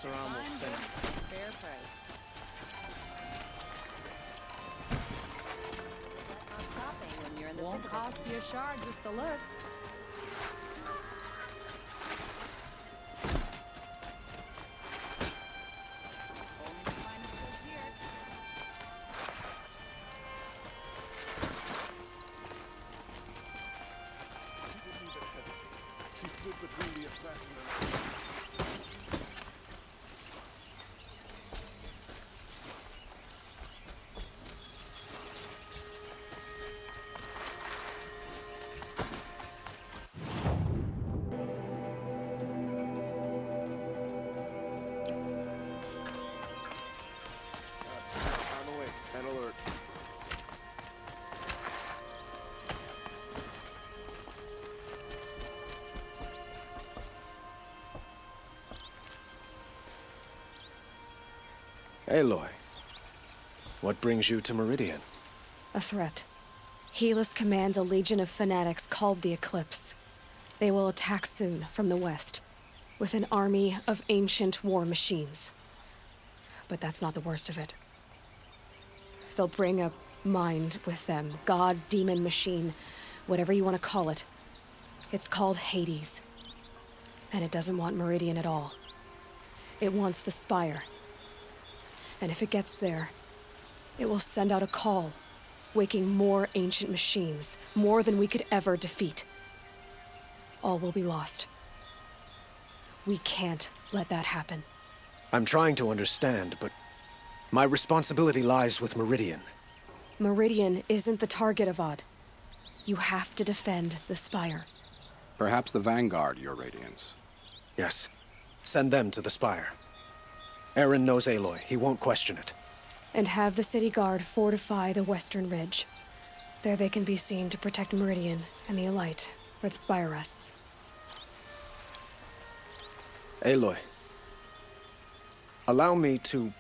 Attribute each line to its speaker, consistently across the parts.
Speaker 1: Oseram will spend.
Speaker 2: Fair price. Not stopping when you're in the
Speaker 3: Won't
Speaker 2: thick of it.
Speaker 3: cost you a shard just to look.
Speaker 2: Only the finest goods here.
Speaker 4: She didn't even hesitate. She stood between the assassin and us. On the way. And alert.
Speaker 5: Aloy, what brings you to Meridian?
Speaker 6: A threat. Helis commands a legion of fanatics called the Eclipse. They will attack soon from the west, with an army of ancient war machines. But that's not the worst of it. They'll bring a mind with them, god, demon, machine, whatever you want to call it. It's called Hades. And it doesn't want Meridian at all. It wants the Spire. And if it gets there, it will send out a call, waking more ancient machines, more than we could ever defeat. All will be lost. We can't let that happen.
Speaker 5: I'm trying to understand, but my responsibility lies with Meridian.
Speaker 6: Meridian isn't the target, Avad. You have to defend the Spire.
Speaker 7: Perhaps the Vanguard, Your Radiance.
Speaker 5: Yes. Send them to the Spire. Eren knows Aloy. He won't question it.
Speaker 6: And have the city guard fortify the western ridge. There they can be seen to protect Meridian and the Elite, where the Spire rests.
Speaker 5: Aloy, allow me to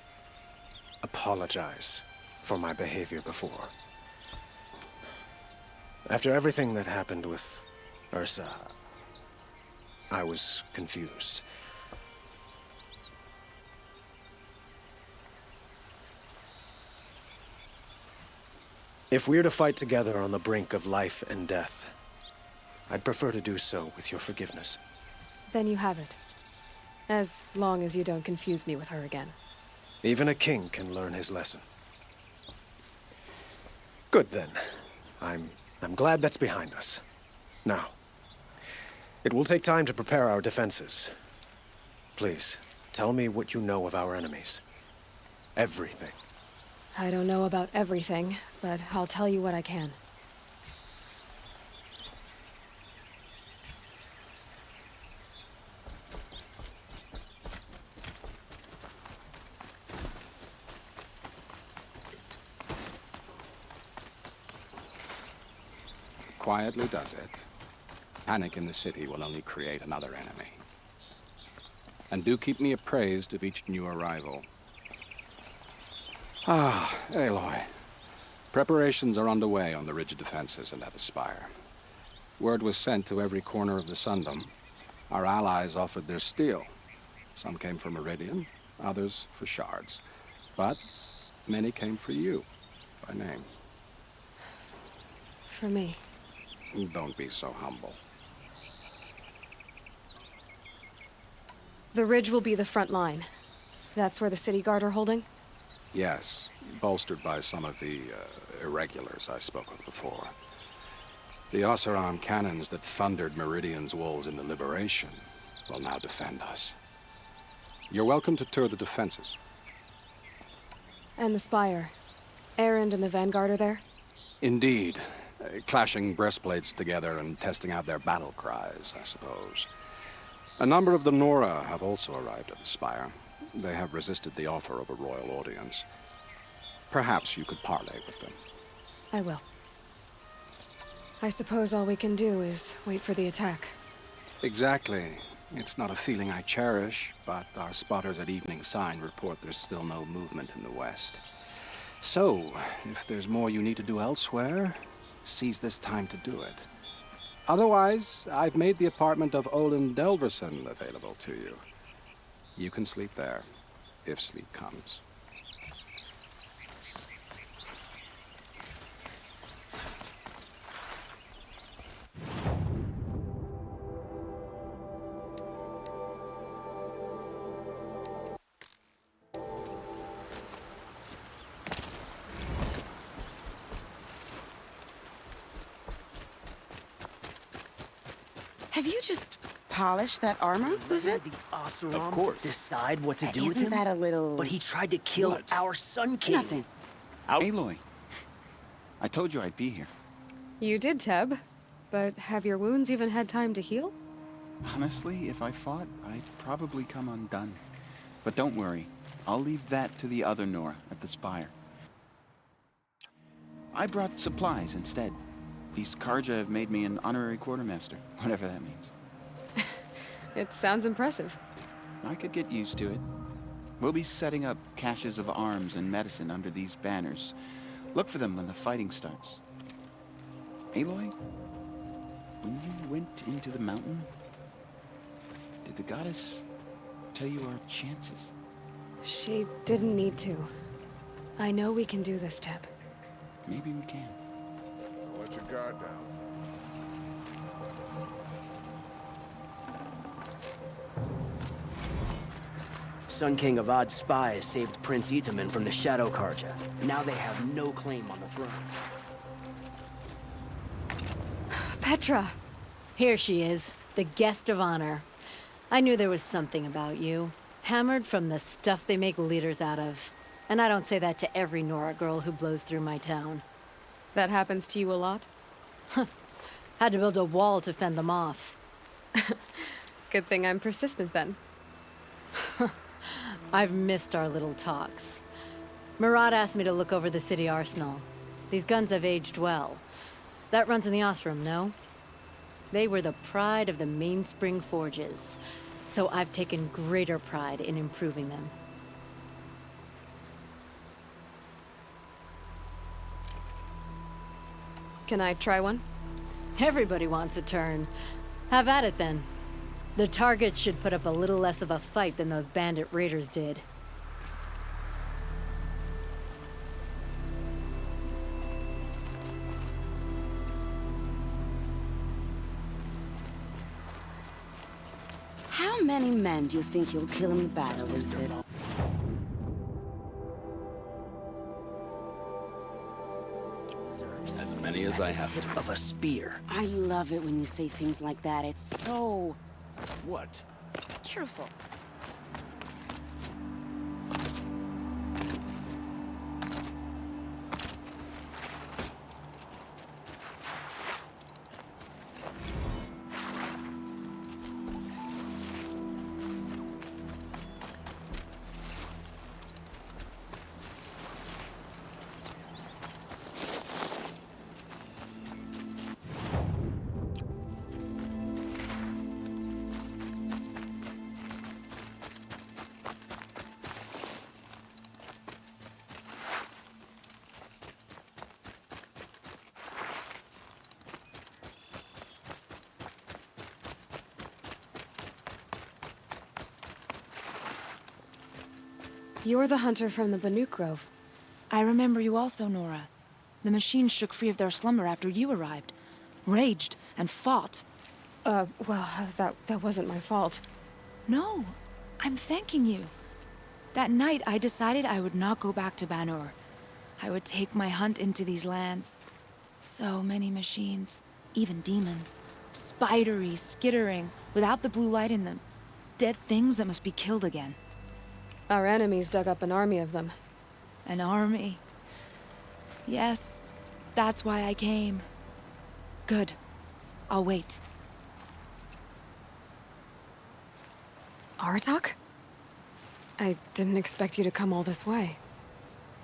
Speaker 5: apologize for my behavior before. After everything that happened with Ursa, I was confused. If we're to fight together on the brink of life and death, I'd prefer to do so with your forgiveness.
Speaker 6: Then you have it. As long as you don't confuse me with her again.
Speaker 5: Even a king can learn his lesson. Good then. I'm glad that's behind us. Now, it will take time to prepare our defenses. Please, tell me what you know of our enemies. Everything.
Speaker 6: I don't know about everything, but I'll tell you what I can.
Speaker 7: Quietly does it. Panic in the city will only create another enemy. And do keep me appraised of each new arrival. Ah, Aloy. Preparations are underway on the ridge defenses and at the Spire. Word was sent to every corner of the Sundom. Our allies offered their steel. Some came for Meridian, others for shards. But many came for you, by name.
Speaker 6: For me.
Speaker 7: Don't be so humble.
Speaker 6: The ridge will be the front line. That's where the city guard are holding?
Speaker 7: Yes, bolstered by some of the irregulars I spoke of before. The Oseram cannons that thundered Meridian's walls in the Liberation will now defend us. You're welcome to tour the defenses.
Speaker 6: And the Spire. Erend and the Vanguard are there?
Speaker 7: Indeed. Clashing breastplates together and testing out their battle cries, I suppose. A number of the Nora have also arrived at the Spire. They have resisted the offer of a royal audience. Perhaps you could parley with them.
Speaker 6: I will. I suppose all we can do is wait for the attack.
Speaker 7: Exactly. It's not a feeling I cherish, but our spotters at Evening Sign report there's still no movement in the west. So, if there's more you need to do elsewhere, seize this time to do it. Otherwise, I've made the apartment of Olin Delverson available to you. You can sleep there, if sleep comes.
Speaker 1: Have you just polished that armor with it?
Speaker 3: The Oseram
Speaker 4: Of course.
Speaker 3: decide what to do with
Speaker 1: Isn't
Speaker 3: him?
Speaker 1: that a little...
Speaker 3: But he tried to kill
Speaker 4: What?
Speaker 3: our Sun King.
Speaker 1: Nothing.
Speaker 8: Aloy, I told you I'd be here.
Speaker 6: You did, Teb. But have your wounds even had time to heal?
Speaker 8: Honestly, if I fought, I'd probably come undone. But don't worry, I'll leave that to the other Nora at the Spire. I brought supplies instead. These Karja have made me an honorary quartermaster, whatever that means.
Speaker 6: It sounds impressive.
Speaker 8: I could get used to it. We'll be setting up caches of arms and medicine under these banners. Look for them when the fighting starts. Aloy, when you went into the mountain, did the goddess tell you our chances?
Speaker 6: She didn't need to. I know we can do this, Teb.
Speaker 8: Maybe we can.
Speaker 4: Don't let your guard down.
Speaker 3: Sun King Avad's spies saved Prince Itaman from the Shadow Karja. Now they have no claim on the throne.
Speaker 6: Petra!
Speaker 9: Here she is, the guest of honor. I knew there was something about you. Hammered from the stuff they make leaders out of. And I don't say that to every Nora girl who blows through my town.
Speaker 6: That happens to you a lot?
Speaker 9: Had to build a wall to fend them off.
Speaker 6: Good thing I'm persistent then.
Speaker 9: I've missed our little talks. Murad asked me to look over the city arsenal. These guns have aged well. That runs in the Osram, no? They were the pride of the Mainspring Forges, so I've taken greater pride in improving them.
Speaker 6: Can I try one?
Speaker 9: Everybody wants a turn. Have at it then. The targets should put up a little less of a fight than those bandit raiders did.
Speaker 1: How many men do you think you'll kill in the battle, Luthen?
Speaker 7: As many as I have to.
Speaker 3: Of a spear.
Speaker 1: I love it when you say things like that. It's so
Speaker 4: What?
Speaker 1: cheerful.
Speaker 6: You're the hunter from the Banuk Grove.
Speaker 10: I remember you also, Nora. The machines shook free of their slumber after you arrived. Raged and fought.
Speaker 6: Well, that wasn't my fault.
Speaker 10: No, I'm thanking you. That night, I decided I would not go back to Banur. I would take my hunt into these lands. So many machines, even demons. Spidery, skittering, without the blue light in them. Dead things that must be killed again.
Speaker 6: Our enemies dug up an army of them.
Speaker 10: An army. Yes, that's why I came. Good. I'll wait.
Speaker 6: Aratak? I didn't expect you to come all this way.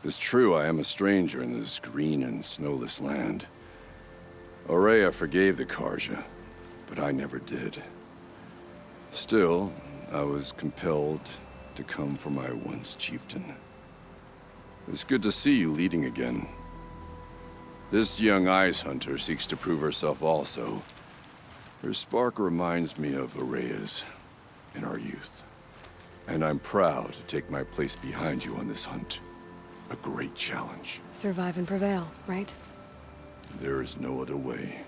Speaker 11: It's true I am a stranger in this green and snowless land. Aurea forgave the Karja, but I never did. Still, I was compelled to come for my once chieftain. It's good to see you leading again. This young ice hunter seeks to prove herself also. Her spark reminds me of Aurea's in our youth. And I'm proud to take my place behind you on this hunt. A great challenge.
Speaker 6: Survive and prevail, right?
Speaker 11: There is no other way.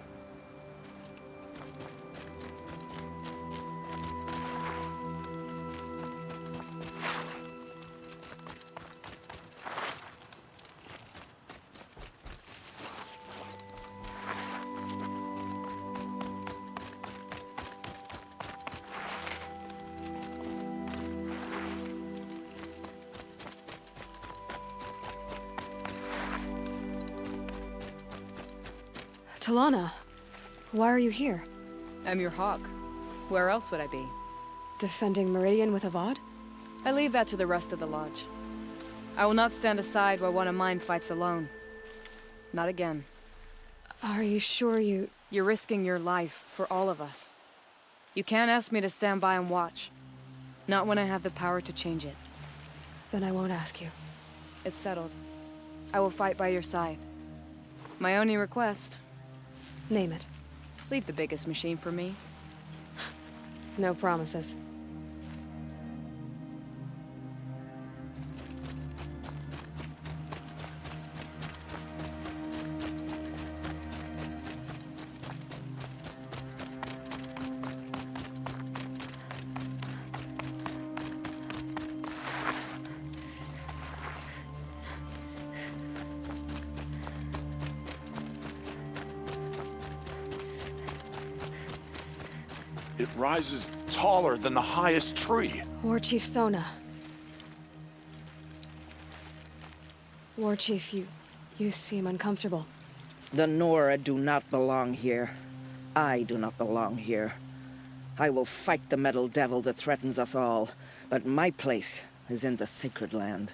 Speaker 6: Talana, why are you here?
Speaker 12: I'm your hawk. Where else would I be?
Speaker 6: Defending Meridian with Avad?
Speaker 12: I leave that to the rest of the Lodge. I will not stand aside while one of mine fights alone. Not again.
Speaker 6: Are you sure you...
Speaker 12: You're risking your life for all of us. You can't ask me to stand by and watch. Not when I have the power to change it.
Speaker 6: Then I won't ask you.
Speaker 12: It's settled. I will fight by your side. My only request...
Speaker 6: Name it.
Speaker 12: Leave the biggest machine for me.
Speaker 6: No promises.
Speaker 4: It rises taller than the highest tree.
Speaker 6: War Chief Sona. War Chief, you seem uncomfortable.
Speaker 13: The Nora do not belong here. I do not belong here. I will fight the metal devil that threatens us all, but my place is in the sacred land.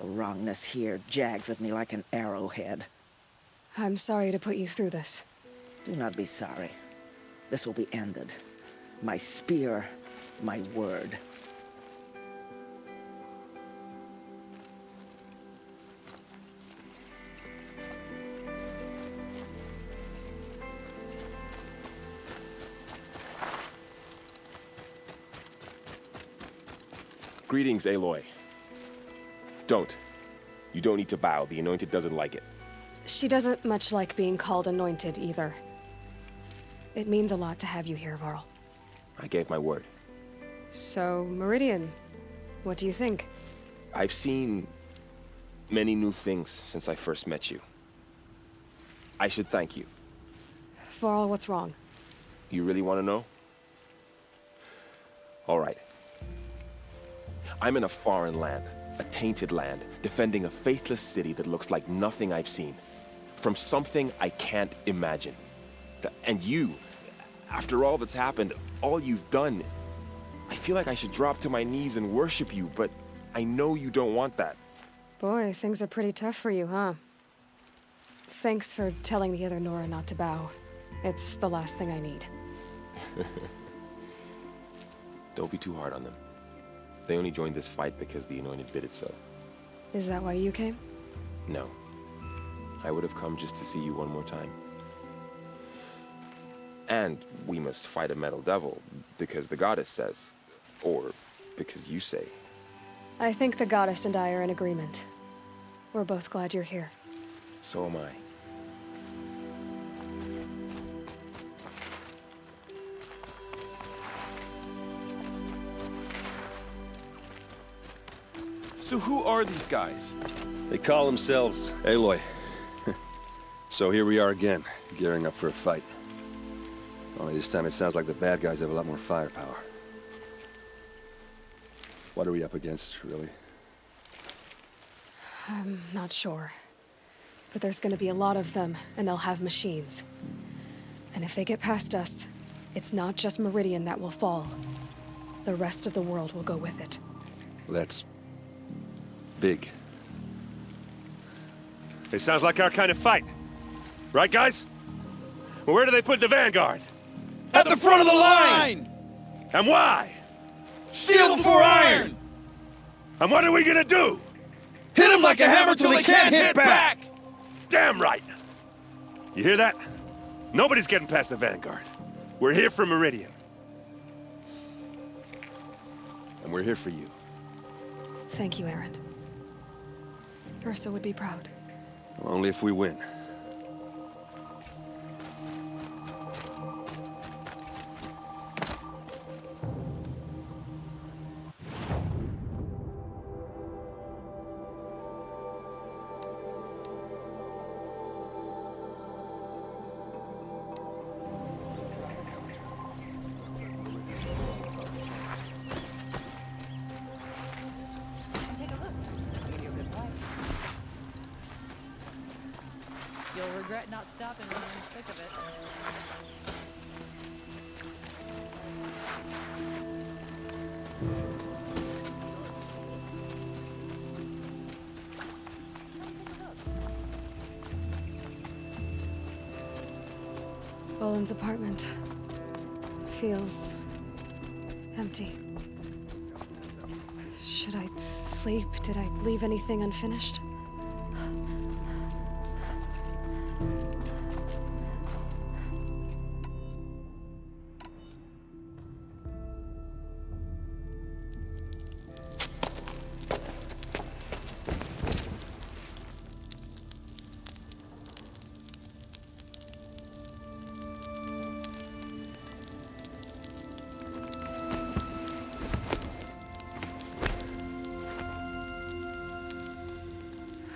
Speaker 13: The wrongness here jags at me like an arrowhead.
Speaker 6: I'm sorry to put you through this.
Speaker 13: Do not be sorry. This will be ended. My spear, my word.
Speaker 14: Greetings, Aloy. Don't. You don't need to bow. The Anointed doesn't like it.
Speaker 6: She doesn't much like being called Anointed, either. It means a lot to have you here, Varl.
Speaker 14: I gave my word.
Speaker 6: So, Meridian, what do you think?
Speaker 14: I've seen many new things since I first met you. I should thank you.
Speaker 6: Varl, what's wrong?
Speaker 14: You really want to know? All right. I'm in a foreign land, a tainted land, defending a faithless city that looks like nothing I've seen. From something I can't imagine. And you, after all that's happened, all you've done, I feel like I should drop to my knees and worship you, but I know you don't want that.
Speaker 6: Boy, things are pretty tough for you, huh? Thanks for telling the other Nora not to bow. It's the last thing I need.
Speaker 14: Don't be too hard on them. They only joined this fight because the Anointed bid it so.
Speaker 6: Is that why you came?
Speaker 14: No. I would have come just to see you one more time. And we must fight a metal devil, because the goddess says. Or because you say.
Speaker 6: I think the goddess and I are in agreement. We're both glad you're here.
Speaker 14: So am I.
Speaker 15: So who are these guys?
Speaker 16: They call themselves Aloy. So here we are again, gearing up for a fight. Only this time it sounds like the bad guys have a lot more firepower. What are we up against, really?
Speaker 6: I'm not sure. But there's gonna be a lot of them, and they'll have machines. And if they get past us, it's not just Meridian that will fall. The rest of the world will go with it.
Speaker 16: That's... big. It sounds like our kind of fight. Right, guys? Well, where do they put the Vanguard?
Speaker 15: At the front of the line!
Speaker 16: And why?
Speaker 15: Steel before iron!
Speaker 16: And what are we gonna do?
Speaker 15: Hit them like a hammer till they can't hit back!
Speaker 16: Damn right! You hear that? Nobody's getting past the Vanguard. We're here for Meridian.
Speaker 14: A
Speaker 16: and we're here for you.
Speaker 6: Thank you, Erend. Ursa would be proud.
Speaker 16: Well, only if we win.
Speaker 2: You'll regret not stopping when you're in the thick of it.
Speaker 6: Boland's apartment feels empty. Should I sleep? Did I leave anything unfinished?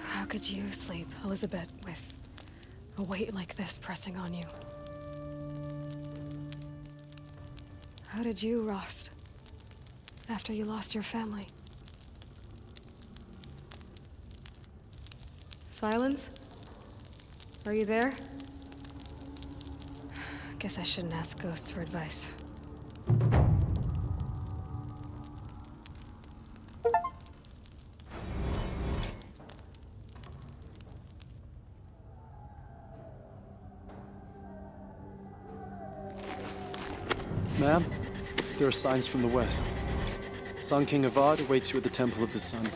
Speaker 6: How could you sleep, Elizabeth, with a weight like this pressing on you? How did you, Rost, after you lost your family? Silence? Are you there? Guess I shouldn't ask ghosts for advice.
Speaker 17: Ma'am, there are signs from the west. Sun King Avad awaits you at the Temple of the Sun.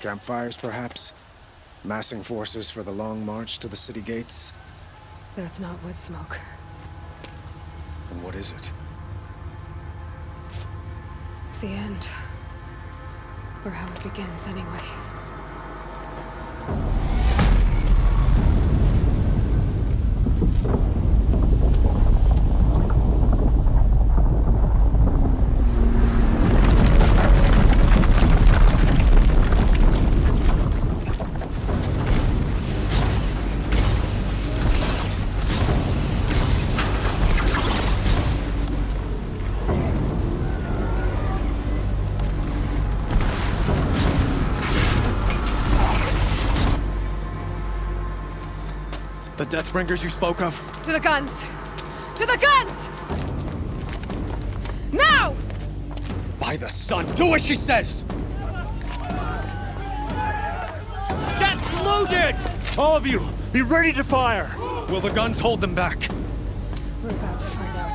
Speaker 5: Campfires, perhaps? Massing forces for the long march to the city gates?
Speaker 6: That's not wood smoke.
Speaker 5: And what is it?
Speaker 6: The end. Or how it begins, anyway.
Speaker 5: The Deathbringers you spoke of?
Speaker 6: To the guns! To the guns! Now!
Speaker 5: By the sun, do as she says!
Speaker 15: Set loaded! All of you, be ready to fire!
Speaker 5: Will the guns hold them back?
Speaker 6: We're about to find out.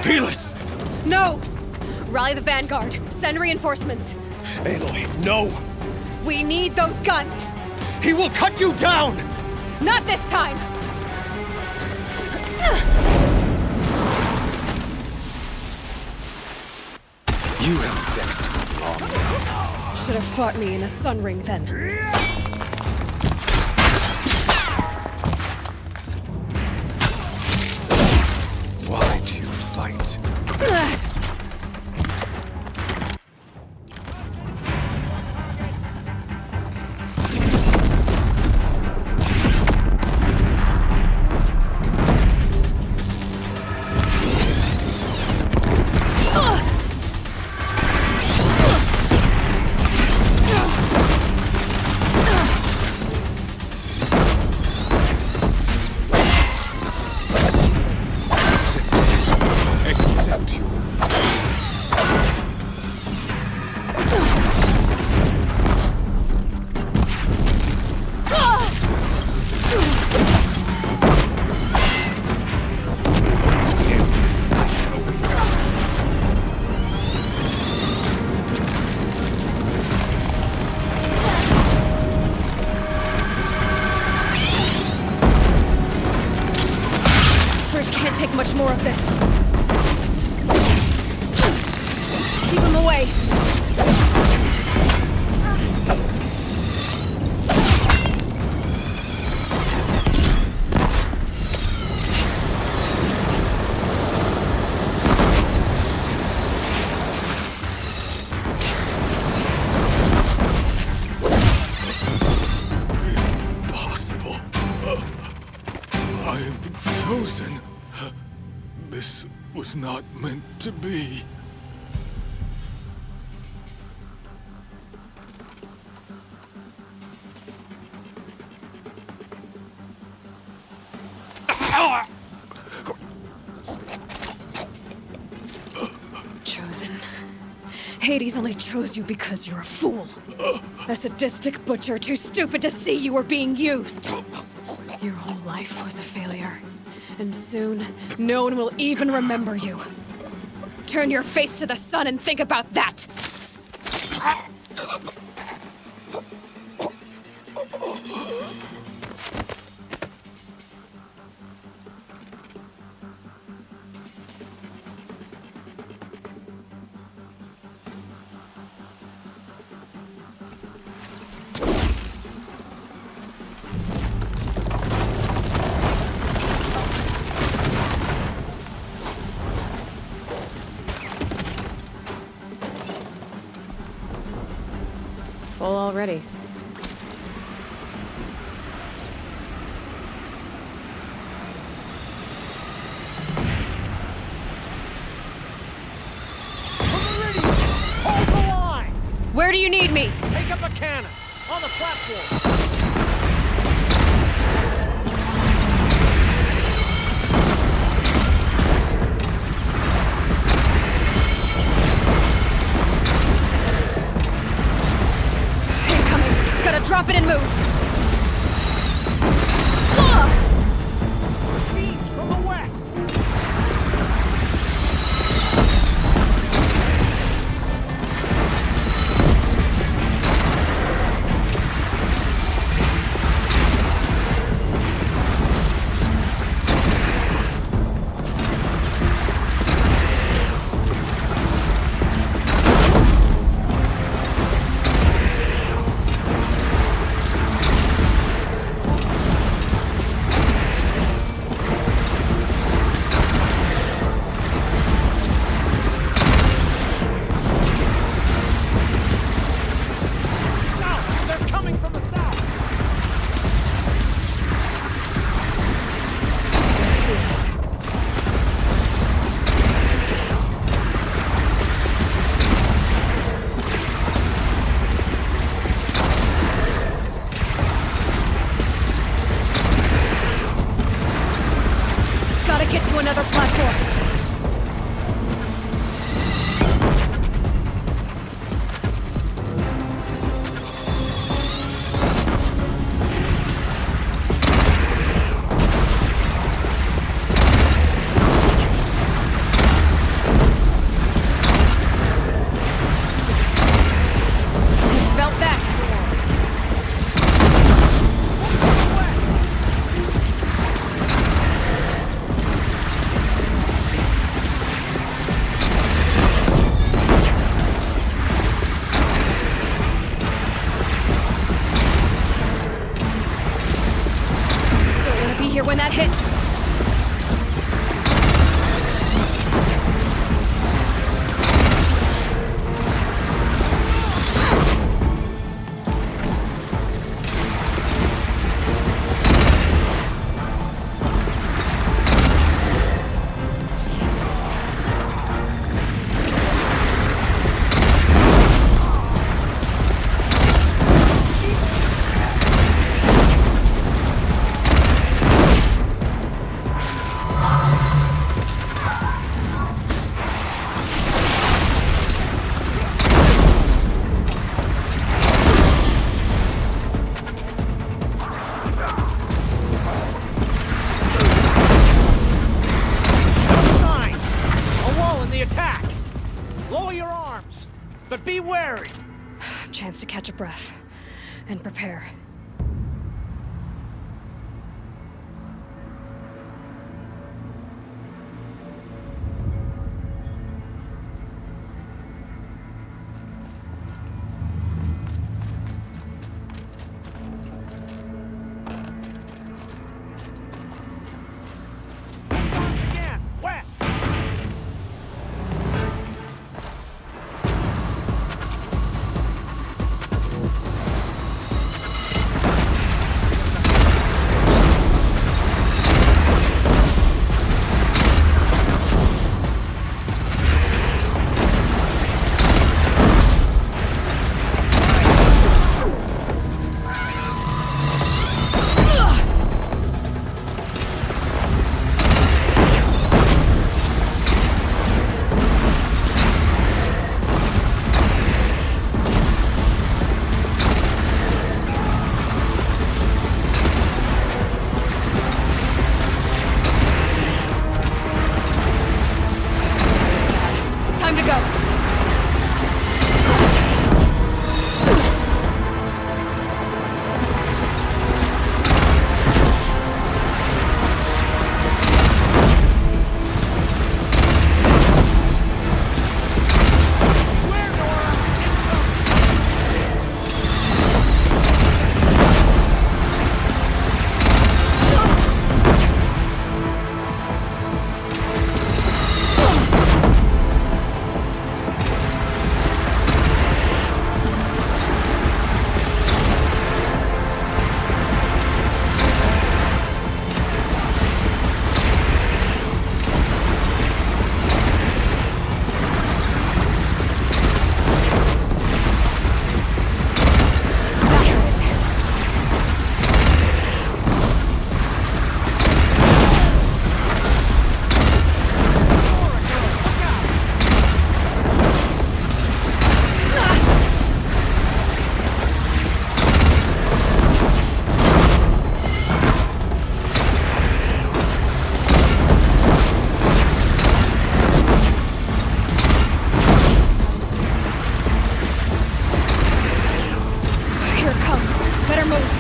Speaker 5: Helis!
Speaker 6: No! Rally the Vanguard. Send reinforcements.
Speaker 5: Aloy, no!
Speaker 6: We need those guns!
Speaker 5: He will cut you down!
Speaker 6: Not this time!
Speaker 5: You have fixed long enough.
Speaker 6: Should have fought me in a sun ring then.
Speaker 5: Why do you fight?
Speaker 6: take much more of this. Keep him away.
Speaker 4: Impossible. I am chosen. This was not meant to be.
Speaker 6: Chosen. Hades only chose you because you're a fool. A sadistic butcher too stupid to see you were being used. Your whole life was a failure. And soon, no one will even remember you. Turn your face to the sun and think about that!
Speaker 12: Full already.
Speaker 15: Hold the line!
Speaker 6: Where do you need me?
Speaker 15: Take up a cannon! On the platform!
Speaker 6: Gotta drop it and move!
Speaker 15: Siege from the west!
Speaker 6: Get to another platform. Felt that. Here when that hits.
Speaker 15: But be wary!
Speaker 6: Chance to catch a breath and prepare. Better move.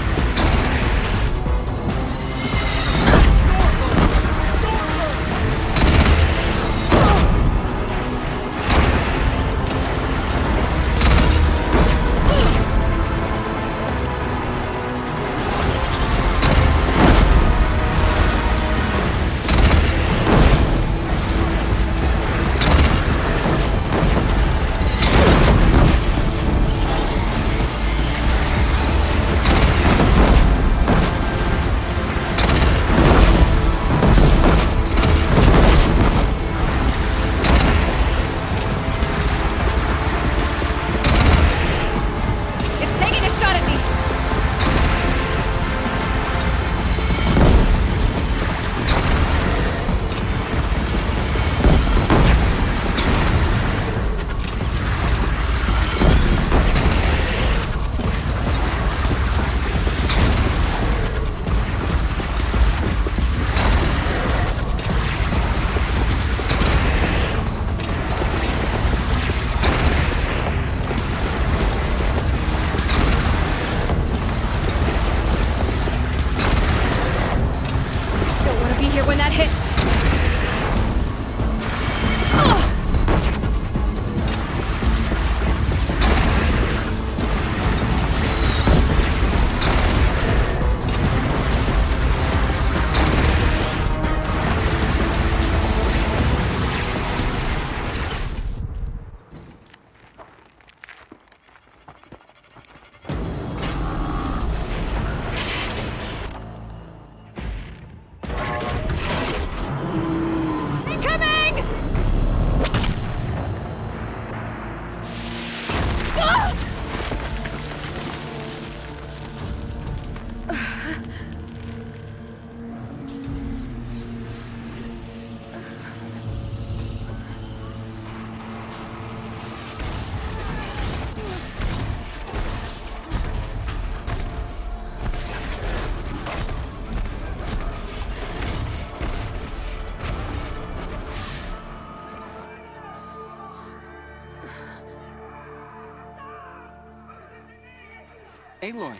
Speaker 8: Aloy!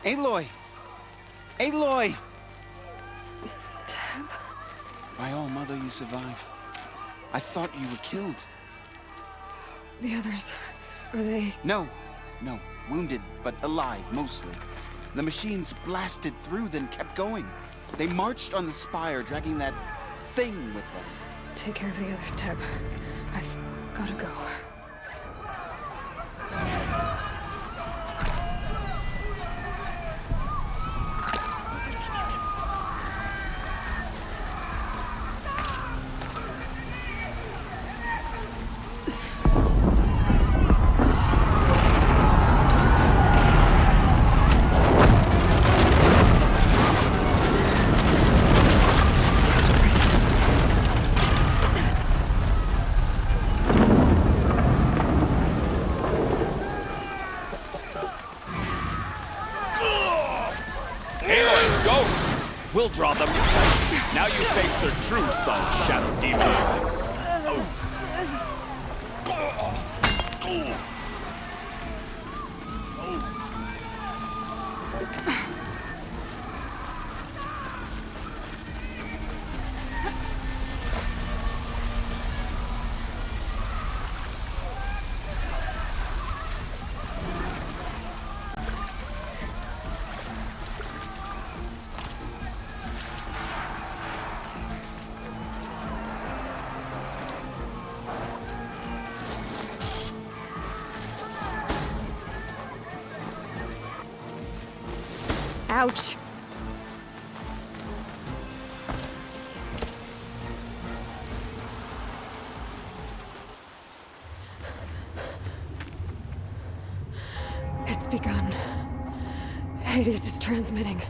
Speaker 8: Aloy! Aloy!
Speaker 6: Teb?
Speaker 8: By all mother, you survived. I thought you were killed.
Speaker 6: The others, are they...
Speaker 8: No. Wounded, but alive, mostly. The machines blasted through, then kept going. They marched on the spire, dragging that thing with them.
Speaker 6: Take care of the others, Teb. I've gotta go.
Speaker 15: We'll draw them. Now you face their true son, Shadow Demons.
Speaker 6: Ouch. It's begun. Hades is transmitting.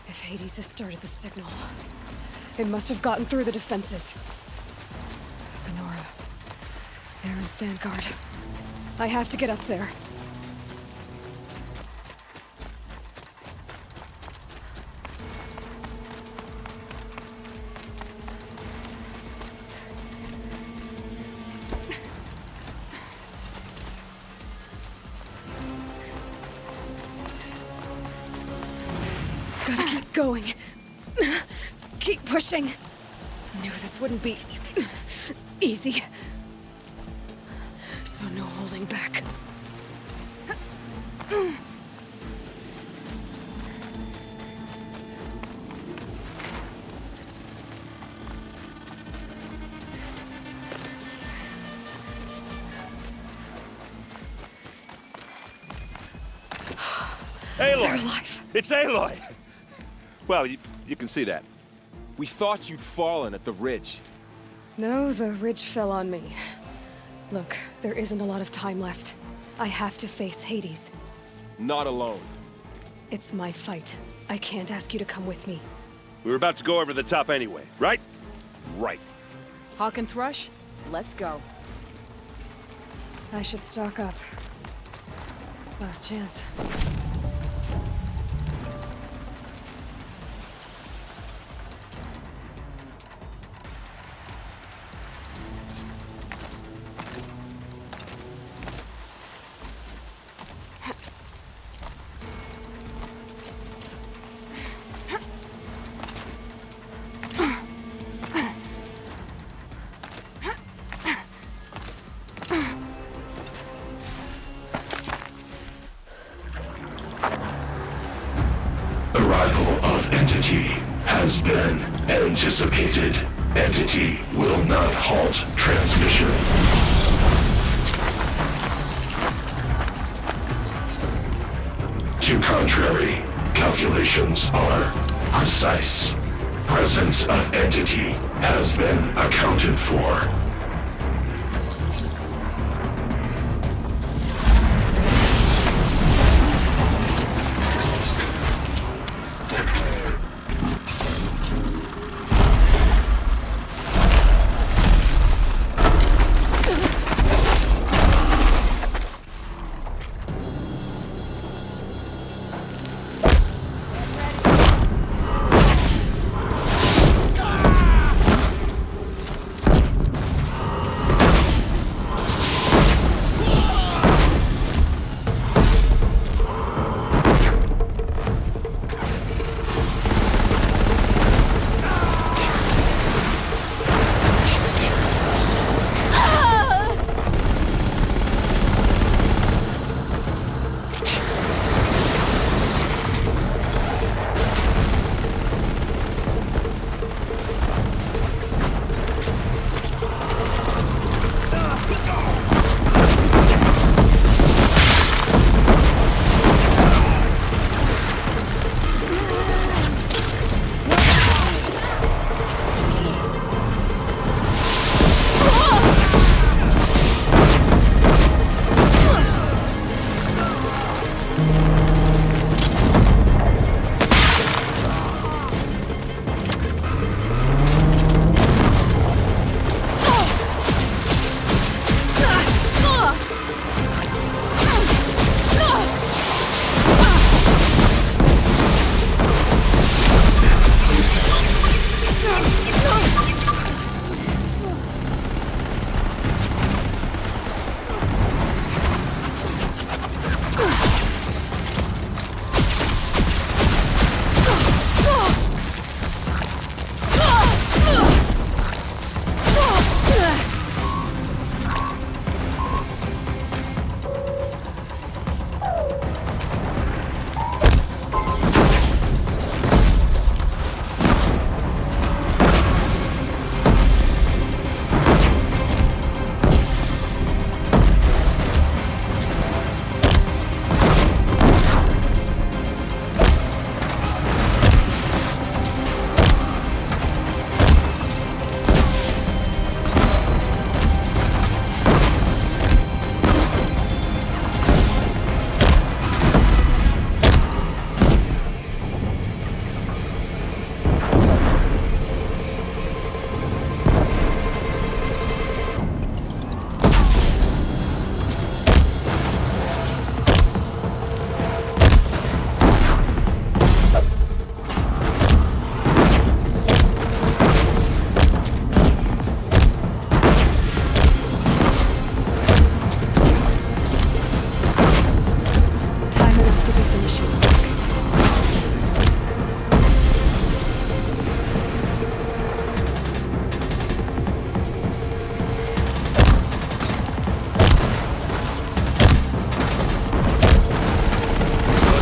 Speaker 6: If Hades has started the signal, it must have gotten through the defenses. Venora, Aaron's vanguard. I have to get up there. Gotta keep going. Keep pushing. Knew this wouldn't be easy. So no holding back.
Speaker 15: Aloy!
Speaker 6: They're alive.
Speaker 15: It's Aloy! Well, you can see that.
Speaker 14: We thought you'd fallen at the ridge.
Speaker 6: No, the ridge fell on me. Look, there isn't a lot of time left. I have to face Hades.
Speaker 14: Not alone.
Speaker 6: It's my fight. I can't ask you to come with me.
Speaker 16: We were about to go over the top anyway, right?
Speaker 14: Right.
Speaker 12: Hawk and Thrush, let's go.
Speaker 6: I should stock up. Last chance.
Speaker 18: Has been anticipated. Entity will not halt transmission. To contrary, calculations are precise. Presence of entity has been accounted for.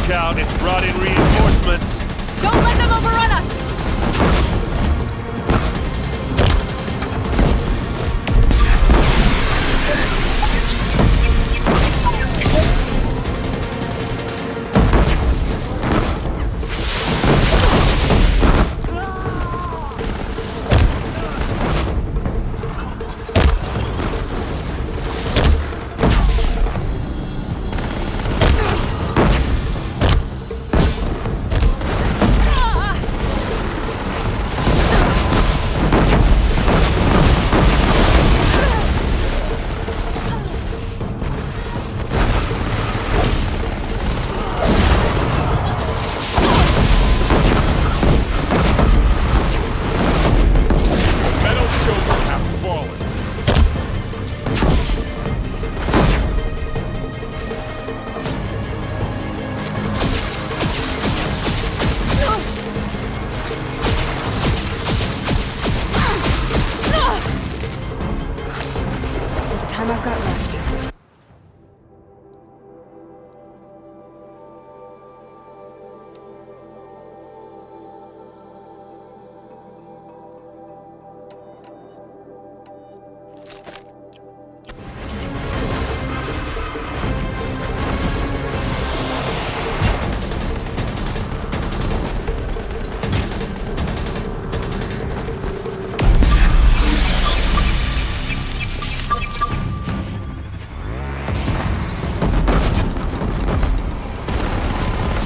Speaker 15: lookout. It's brought in reinforcements.
Speaker 6: Don't let them overrun us! Time I've got left.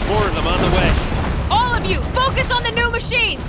Speaker 15: More of them on the way.
Speaker 6: All of you, focus on the new machines!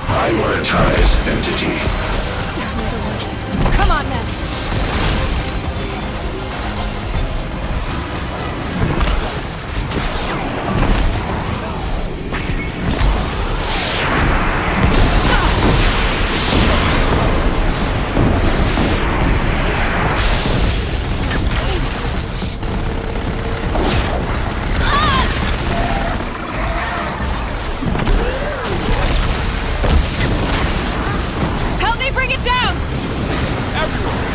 Speaker 18: Prioritize entity.
Speaker 6: Come on, then!
Speaker 15: Everyone,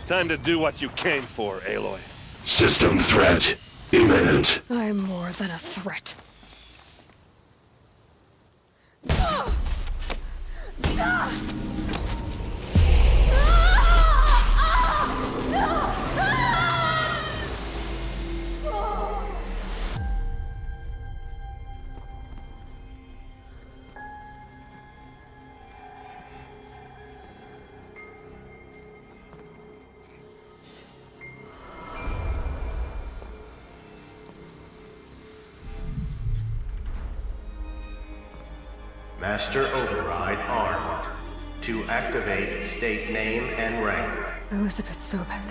Speaker 15: Time to do what you came for, Aloy.
Speaker 18: System threat imminent.
Speaker 6: I'm more than a threat.
Speaker 19: Master Override armed. To activate, state name and rank.
Speaker 6: Elizabeth Sobek.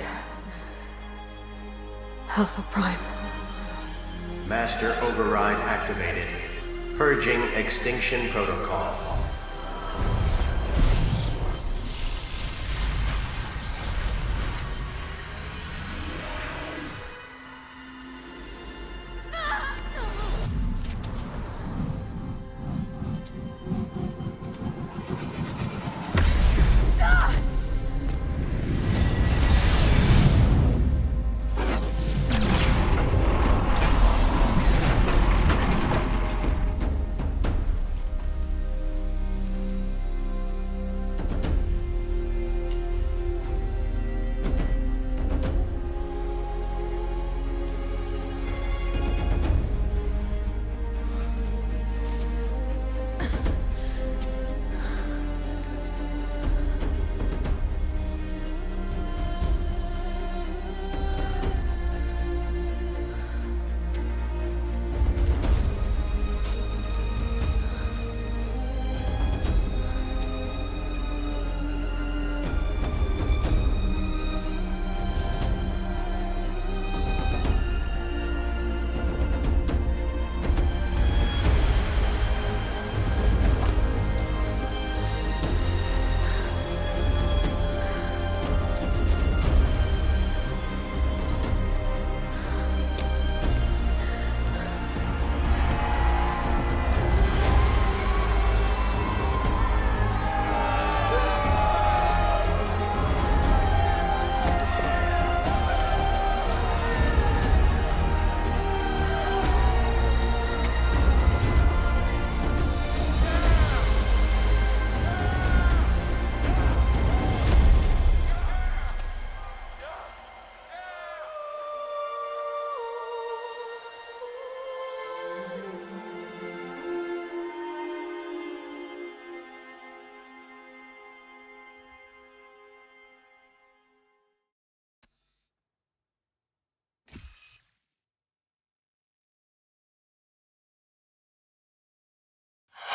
Speaker 6: Alpha Prime.
Speaker 19: Master Override activated. Purging Extinction Protocol.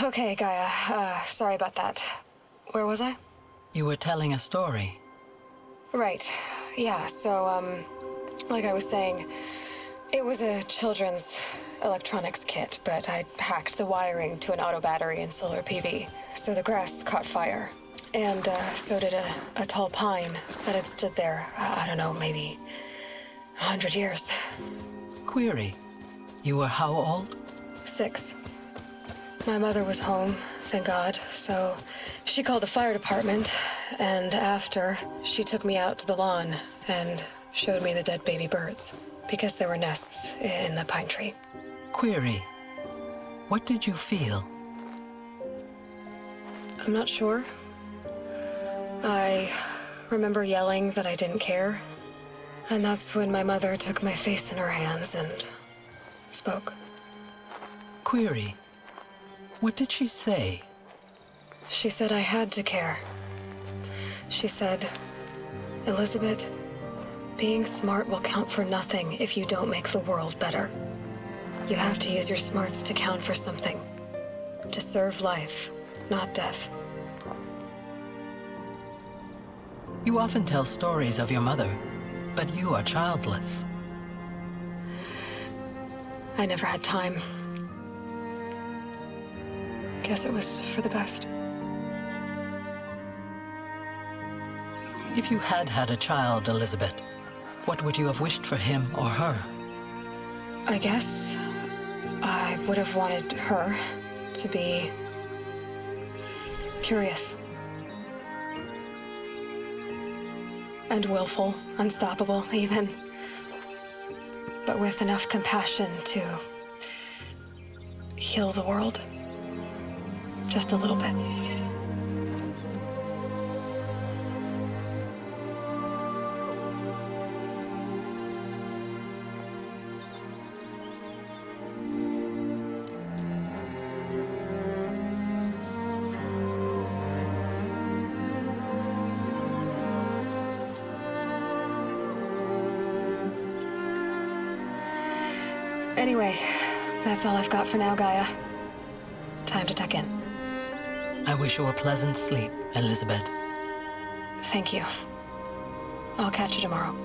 Speaker 6: Okay, Gaia. Sorry about that. Where was I?
Speaker 20: You were telling a story.
Speaker 6: Right. Yeah, so, like I was saying, it was a children's electronics kit, but I'd hacked the wiring to an auto battery and solar PV. So the grass caught fire. And, so did a tall pine that had stood there, I don't know, maybe 100 years.
Speaker 20: Query. You were how old?
Speaker 6: 6. My mother was home, thank God, so she called the fire department, and after, she took me out to the lawn and showed me the dead baby birds, because there were nests in the pine tree.
Speaker 20: Query. What did you feel?
Speaker 6: I'm not sure. I remember yelling that I didn't care, and that's when my mother took my face in her hands and spoke.
Speaker 20: Query. What did she say?
Speaker 6: She said I had to care. She said, Elizabeth, being smart will count for nothing if you don't make the world better. You have to use your smarts to count for something. To serve life, not death.
Speaker 20: You often tell stories of your mother, but you are childless.
Speaker 6: I never had time. Guess it was for the best.
Speaker 20: If you had had a child, Elizabeth, what would you have wished for him or her?
Speaker 6: I guess I would have wanted her to be curious. and willful, unstoppable, even. But with enough compassion to heal the world. Just a little bit. Anyway, that's all I've got for now, Gaia. Time to tuck in.
Speaker 20: I wish you a pleasant sleep, Elizabeth.
Speaker 6: Thank you. I'll catch you tomorrow.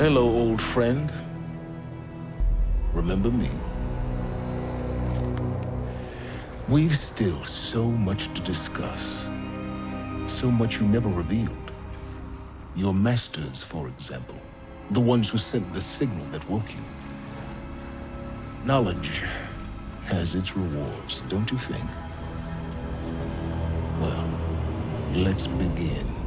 Speaker 18: Hello, old friend. Remember me? We've still so much to discuss. So much you never revealed. Your masters, for example. The ones who sent the signal that woke you. Knowledge has its rewards, don't you think? Well, let's begin.